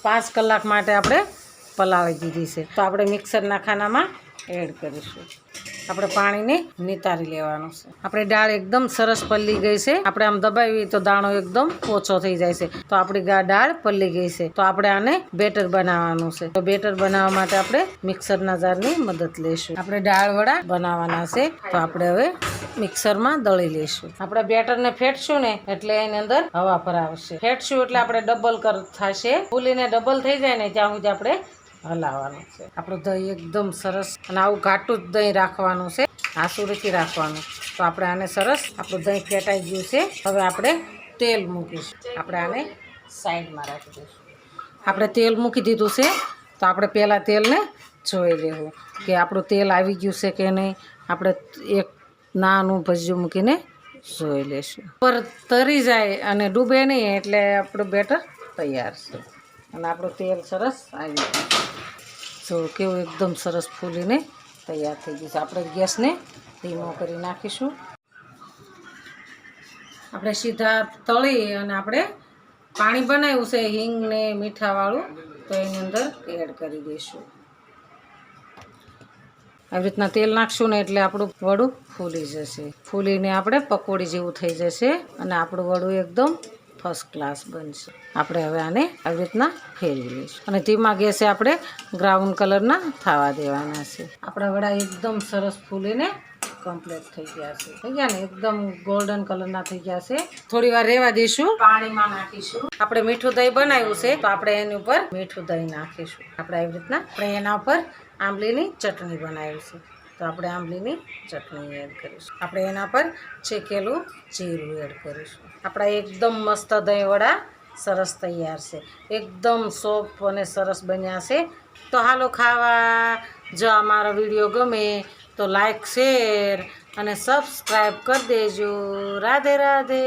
5 કલાક માટે આપણે પલાળી દીધી છે। તો આપણે મિક્સરના ખાનામાં એડ કરીશું। આપણે પાણીને નિતારી લેવાનું છે। આપણી દાળ એકદમ સરસ પલળી ગઈ છે। આપણે આમ દબાવીએ તો દાણો એકદમ ઓછો થઈ જાય છે। તો આપણી દાળ પલળી ગઈ છે। તો આપણે આને બેટર બનાવવાનું છે। તો બેટર બનાવવા માટે આપણે મિક્સરના જારની મદદ લઈશું। આપણે દાળ વડા બનાવવાના છે। તો આપણે હવે મિક્સરમાં દળી લઈશું। આપણે બેટરને ફેટશું ને એટલે એની અંદર હવા ભરાવશે। ફેટશું એટલે આપણે ડબલ થશે। ફૂલીને ડબલ થઈ જાય ને ત્યાં સુધી આપણે હલાવવાનું છે। આપણું દહીં એકદમ સરસ અને આવું ઘાટું જ દહીં રાખવાનું છે, આસુરીથી રાખવાનું। તો આપણે આને સરસ આપણું દહીં ફેટાઈ ગયું છે। હવે આપણે તેલ મૂકીશું। આપણે આને સાઈડમાં રાખી દઈશું। આપણે તેલ મૂકી દીધું છે। તો આપણે પહેલાં તેલને જોઈ લેવું કે આપણું તેલ આવી ગયું છે કે નહીં। આપણે એક નાનું ભજીયું મૂકીને જોઈ લઈશું। પર તરી જાય અને ડૂબે નહીં એટલે આપણું બેટર તૈયાર છે અને આપણું તેલ સરસ આવી ગયું છે। જો કેવું એકદમ સરસ ફૂલીને તૈયાર થઈ ગયું છે। આપણે ગેસને ધીમો કરી નાખીશું। આપણે સીધા તળી અને આપણે પાણી બનાવ્યું છે હિંગ ને મીઠાવાળું, તો એની અંદર એડ કરી દઈશું। આવી રીતના તેલ નાખશું ને એટલે આપણું વડું ફૂલી જશે। ફૂલીને આપણે પકોડી જેવું થઈ જશે અને આપણું વડું એકદમ ફર્સ્ટ ક્લાસ બનશે। આપણે હવે આને આવી રીતના ફેરવી લઈશું અને ધીમા ગેસે આપણે બ્રાઉન કલરના થવા દેવાના છે। આપણા વડા એકદમ સરસ ફૂલીને કમ્પ્લીટ થઈ ગયા છે। થઈ ગયા ને એકદમ ગોલ્ડન કલરના થઈ ગયા છે। થોડી વાર રહેવા દઈશું। પાણીમાં નાખીશું। આપણે મીઠું દહીં બનાવ્યું છે તો આપણે એની ઉપર મીઠું દહીં નાખીશું। આપણે આવી રીતના આપણે એના ઉપર આંબલીની ચટણી બનાવી છે તો આપણે આંબલીની ચટણી એડ કરીશું। આપણે એના પર શેકેલું જીરું એડ કરીશું। આપણા એકદમ મસ્ત દહીં વડા સરસ તૈયાર છે। એકદમ સોફ્ટ અને સરસ બન્યા છે। તો હાલો ખાવા। જો અમારો વિડીયો ગમે તો લાઈક, શેર અને સબસ્ક્રાઈબ કરી દેજો। રાધે રાધે।